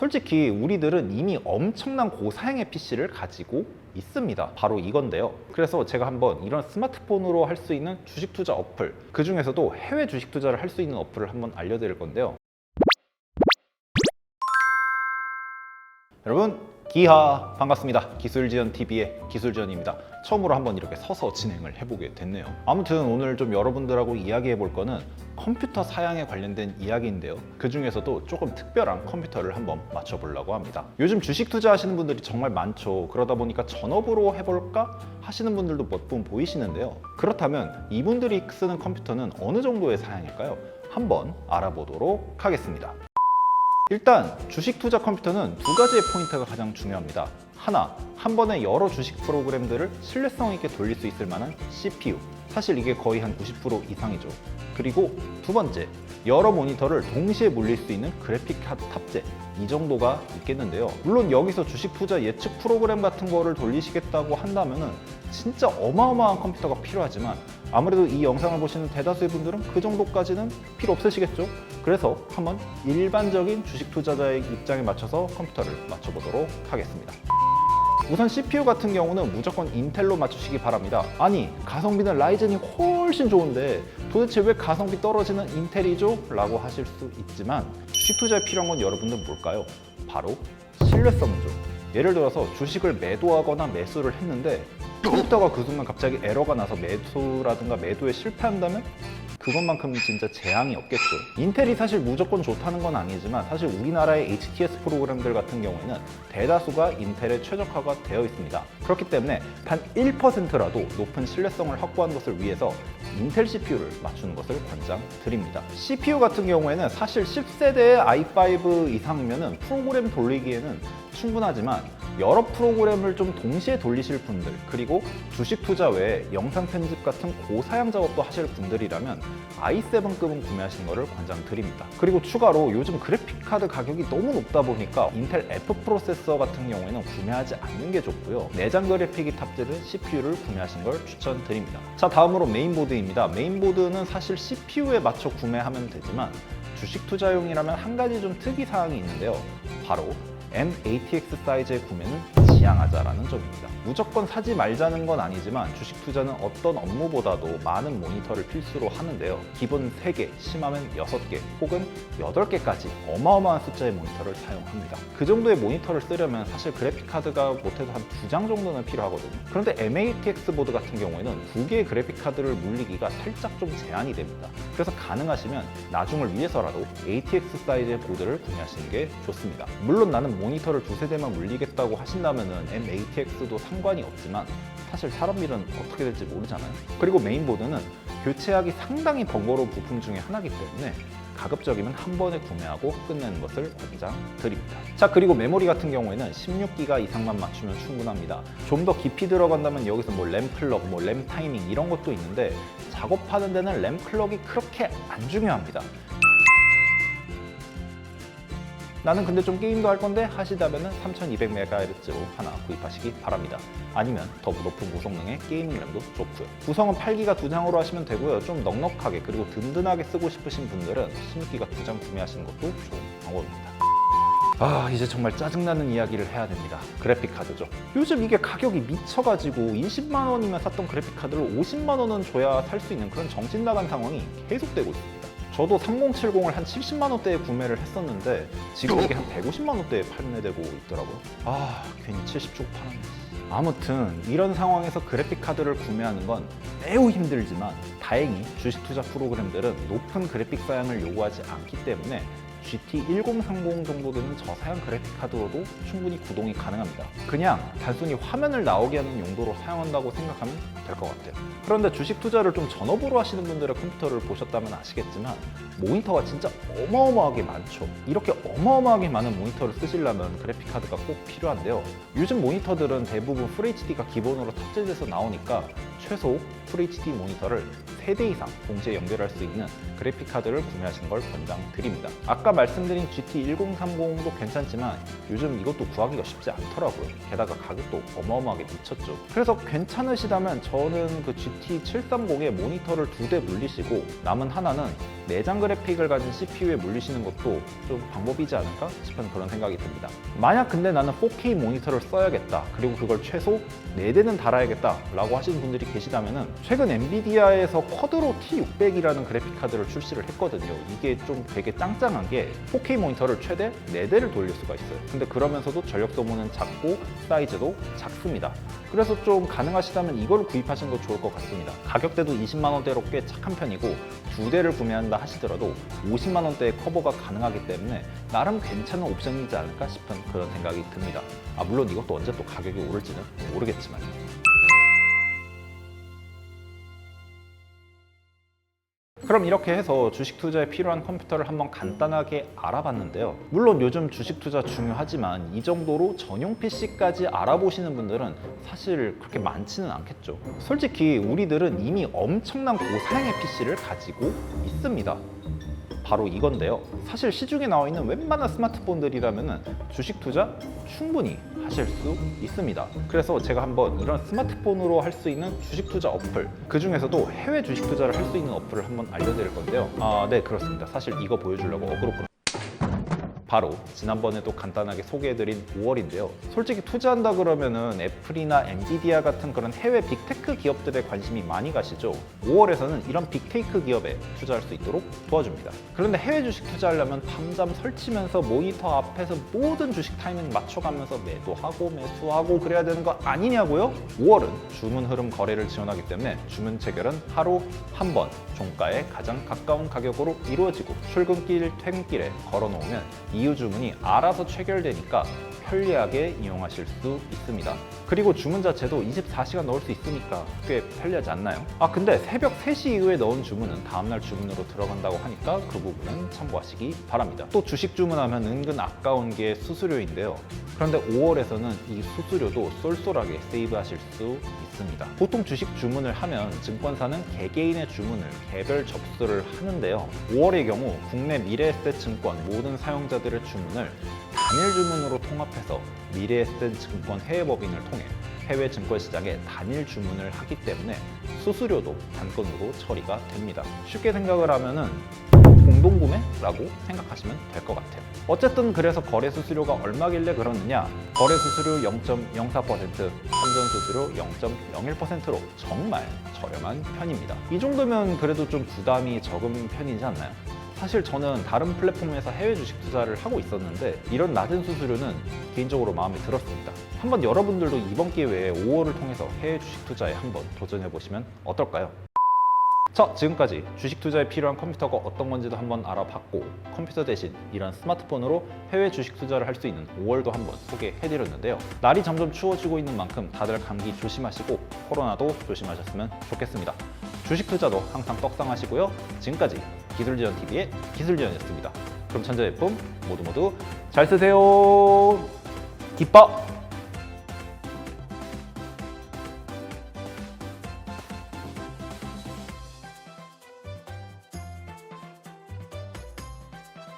솔직히 우리들은 이미 엄청난 고사양의 PC를 가지고 있습니다. 바로 이건데요. 그래서 제가 한번 이런 스마트폰으로 할 수 있는 주식 투자 어플, 그 중에서도 해외 주식 투자를 할 수 있는 어플을 한번 알려드릴 건데요. 여러분 기하 반갑습니다. 기술지원TV의 기술지원입니다. 처음으로 한번 이렇게 서서 진행을 해보게 됐네요. 아무튼 오늘 좀 여러분들하고 이야기해 볼 거는 컴퓨터 사양에 관련된 이야기인데요. 그 중에서도 조금 특별한 컴퓨터를 한번 맞춰보려고 합니다. 요즘 주식 투자하시는 분들이 정말 많죠. 그러다 보니까 전업으로 해볼까 하시는 분들도 몇 분 보이시는데요. 그렇다면 이분들이 쓰는 컴퓨터는 어느 정도의 사양일까요? 한번 알아보도록 하겠습니다. 일단 주식 투자 컴퓨터는 두 가지의 포인트가 가장 중요합니다. 하나, 한 번에 여러 주식 프로그램들을 신뢰성 있게 돌릴 수 있을 만한 CPU. 사실 이게 거의 한 90% 이상이죠. 그리고 두 번째, 여러 모니터를 동시에 물릴 수 있는 그래픽 카드 탑재. 이 정도가 있겠는데요. 물론 여기서 주식 투자 예측 프로그램 같은 거를 돌리시겠다고 한다면은 진짜 어마어마한 컴퓨터가 필요하지만 아무래도 이 영상을 보시는 대다수의 분들은 그 정도까지는 필요 없으시겠죠? 그래서 한번 일반적인 주식 투자자의 입장에 맞춰서 컴퓨터를 맞춰보도록 하겠습니다. 우선 CPU 같은 경우는 무조건 인텔로 맞추시기 바랍니다. 아니, 가성비는 라이젠이 훨씬 좋은데 도대체 왜 가성비 떨어지는 인텔이죠? 라고 하실 수 있지만 주식 투자에 필요한 건 여러분들 뭘까요? 바로 신뢰성이죠. 예를 들어서 주식을 매도하거나 매수를 했는데 컴퓨터가 그 순간 갑자기 에러가 나서 매수라든가 매도에 실패한다면 그것만큼은 진짜 재앙이 없겠죠. 인텔이 사실 무조건 좋다는 건 아니지만 사실 우리나라의 HTS 프로그램들 같은 경우에는 대다수가 인텔에 최적화가 되어 있습니다. 그렇기 때문에 단 1%라도 높은 신뢰성을 확보하는 것을 위해서 인텔 CPU를 맞추는 것을 권장드립니다. CPU 같은 경우에는 사실 10세대의 i5 이상이면 프로그램 돌리기에는 충분하지만 여러 프로그램을 좀 동시에 돌리실 분들, 그리고 주식 투자 외에 영상 편집 같은 고사양 작업도 하실 분들이라면 i7급은 구매하시는 것을 권장드립니다. 그리고 추가로 요즘 그래픽카드 가격이 너무 높다 보니까 인텔 F 프로세서 같은 경우에는 구매하지 않는 게 좋고요. 내장 그래픽이 탑재된 CPU를 구매하시는 걸 추천드립니다. 자, 다음으로 메인보드입니다. 메인보드는 사실 CPU에 맞춰 구매하면 되지만 주식 투자용이라면 한 가지 좀 특이사항이 있는데요. 바로 M-ATX 사이즈의 구매는 지양하자라는 점입니다. 무조건 사지 말자는 건 아니지만 주식 투자는 어떤 업무보다도 많은 모니터를 필수로 하는데요. 기본 3개, 심하면 6개 혹은 8개까지 어마어마한 숫자의 모니터를 사용합니다. 그 정도의 모니터를 쓰려면 사실 그래픽카드가 못해도 한 2장 정도는 필요하거든요. 그런데 M-ATX 보드 같은 경우에는 2개의 그래픽카드를 물리기가 살짝 좀 제한이 됩니다. 그래서 가능하시면 나중을 위해서라도 ATX 사이즈의 보드를 구매하시는 게 좋습니다. 물론 나는 모니터를 2-3대만 물리겠다고 하신다면 M-ATX도 상관이 없지만 사실 사람 일은 어떻게 될지 모르잖아요. 그리고 메인보드는 교체하기 상당히 번거로운 부품 중에 하나이기 때문에 가급적이면 한 번에 구매하고 끝내는 것을 권장드립니다. 자, 그리고 메모리 같은 경우에는 16기가 이상만 맞추면 충분합니다. 좀 더 깊이 들어간다면 여기서 램 클럭, 램 타이밍 이런 것도 있는데 작업하는 데는 램 클럭이 그렇게 안 중요합니다. 나는 근데 좀 게임도 할 건데 하시다면 3200MHz로 하나 구입하시기 바랍니다. 아니면 더 높은 구성능의 게이밍 램도 좋고요. 구성은 8기가 2장으로 하시면 되고요. 좀 넉넉하게 그리고 든든하게 쓰고 싶으신 분들은 16기가 2장 구매하시는 것도 좋은 방법입니다. 이제 정말 짜증나는 이야기를 해야 됩니다. 그래픽카드죠. 요즘 이게 가격이 미쳐가지고 20만 원이면 샀던 그래픽카드를 50만 원은 줘야 살 수 있는 그런 정신 나간 상황이 계속되고 있습니다. 저도 3070을 한 70만 원대에 구매를 했었는데 지금 이게 한 150만 원대에 판매되고 있더라고요. 괜히 70 주고 팔았네. 아무튼 이런 상황에서 그래픽카드를 구매하는 건 매우 힘들지만 다행히 주식 투자 프로그램들은 높은 그래픽 사양을 요구하지 않기 때문에 GT1030 정도 되는 저사양 그래픽카드로도 충분히 구동이 가능합니다. 그냥 단순히 화면을 나오게 하는 용도로 사용한다고 생각하면 될 것 같아요. 그런데 주식 투자를 좀 전업으로 하시는 분들의 컴퓨터를 보셨다면 아시겠지만 모니터가 진짜 어마어마하게 많죠. 이렇게 어마어마하게 많은 모니터를 쓰시려면 그래픽카드가 꼭 필요한데요. 요즘 모니터들은 대부분 FHD가 기본으로 탑재돼서 나오니까 최소 FHD 모니터를 3대 이상 동시에 연결할 수 있는 그래픽카드를 구매하시는 걸 권장드립니다. 아까 말씀드린 GT1030도 괜찮지만 요즘 이것도 구하기가 쉽지 않더라고요. 게다가 가격도 어마어마하게 미쳤죠. 그래서 괜찮으시다면 저는 그 GT730의 모니터를 2대 물리시고 남은 하나는 내장 그래픽을 가진 CPU에 물리시는 것도 좀 방법이지 않을까 싶은 그런 생각이 듭니다. 만약 근데 나는 4K 모니터를 써야겠다, 그리고 그걸 최소 4대는 달아야겠다 라고 하시는 분들이 계시다면 최근 엔비디아에서 쿼드로 T600이라는 그래픽 카드를 출시를 했거든요. 이게 좀 되게 짱짱한 게 4K 모니터를 최대 4대를 돌릴 수가 있어요. 근데 그러면서도 전력 소모는 작고 사이즈도 작습니다. 그래서 좀 가능하시다면 이거를 구입하시는 거 좋을 것 같습니다. 가격대도 20만 원대로 꽤 착한 편이고 2대를 구매한다 하시더라도 50만 원대의 커버가 가능하기 때문에 나름 괜찮은 옵션이지 않을까 싶은 그런 생각이 듭니다. 물론 이것도 언제 또 가격이 오를지는 모르겠지만. 그럼 이렇게 해서 주식 투자에 필요한 컴퓨터를 한번 간단하게 알아봤는데요. 물론 요즘 주식 투자 중요하지만 이 정도로 전용 PC까지 알아보시는 분들은 사실 그렇게 많지는 않겠죠. 솔직히 우리들은 이미 엄청난 고사양의 PC를 가지고 있습니다. 바로 이건데요. 사실 시중에 나와 있는 웬만한 스마트폰들이라면 주식 투자 충분히 하실 수 있습니다. 그래서 제가 한번 이런 스마트폰으로 할 수 있는 주식 투자 어플, 그 중에서도 해외 주식 투자를 할 수 있는 어플을 한번 알려드릴 건데요. 네, 그렇습니다. 사실 이거 보여주려고 어그로 바로 지난번에도 간단하게 소개해드린 5월인데요. 솔직히 투자한다 그러면은 애플이나 엔비디아 같은 그런 해외 빅테크 기업들에 관심이 많이 가시죠. 5월에서는 이런 빅테크 기업에 투자할 수 있도록 도와줍니다. 그런데 해외 주식 투자하려면 밤잠 설치면서 모니터 앞에서 모든 주식 타이밍 맞춰가면서 매도하고 매수하고 그래야 되는 거 아니냐고요? 5월은 주문 흐름 거래를 지원하기 때문에 주문 체결은 하루 한 번 종가에 가장 가까운 가격으로 이루어지고 출근길, 퇴근길에 걸어놓으면 이후 주문이 알아서 체결되니까 편리하게 이용하실 수 있습니다. 그리고 주문 자체도 24시간 넣을 수 있으니까 꽤 편리하지 않나요? 근데 새벽 3시 이후에 넣은 주문은 다음날 주문으로 들어간다고 하니까 그 부분은 참고하시기 바랍니다. 또 주식 주문하면 은근 아까운 게 수수료인데요. 그런데 5월에서는 이 수수료도 쏠쏠하게 세이브하실 수 있습니다. 보통 주식 주문을 하면 증권사는 개개인의 주문을 개별 접수를 하는데요. 5월의 경우 국내 미래에셋 증권 모든 사용자들의 주문을 단일 주문으로 통합해서 미래에셋 증권 해외법인을 통해 해외 증권 시장에 단일 주문을 하기 때문에 수수료도 단건으로 처리가 됩니다. 쉽게 생각을 하면은 공동구매라고 생각하시면 될 것 같아요. 어쨌든 그래서 거래 수수료가 얼마길래 그러느냐? 거래 수수료 0.04%, 환전 수수료 0.01%로 정말 저렴한 편입니다. 이 정도면 그래도 좀 부담이 적은 편이지 않나요? 사실 저는 다른 플랫폼에서 해외 주식 투자를 하고 있었는데 이런 낮은 수수료는 개인적으로 마음에 들었습니다. 한번 여러분들도 이번 기회에 5월을 통해서 해외 주식 투자에 한번 도전해보시면 어떨까요? 자, 지금까지 주식 투자에 필요한 컴퓨터가 어떤 건지도 한번 알아봤고 컴퓨터 대신 이런 스마트폰으로 해외 주식 투자를 할 수 있는 5월도 한번 소개해드렸는데요. 날이 점점 추워지고 있는 만큼 다들 감기 조심하시고 코로나도 조심하셨으면 좋겠습니다. 주식 투자도 항상 떡상하시고요. 지금까지 기술지원TV의 기술지원이었습니다. 그럼 천재제품 모두 잘 쓰세요. 기뻐!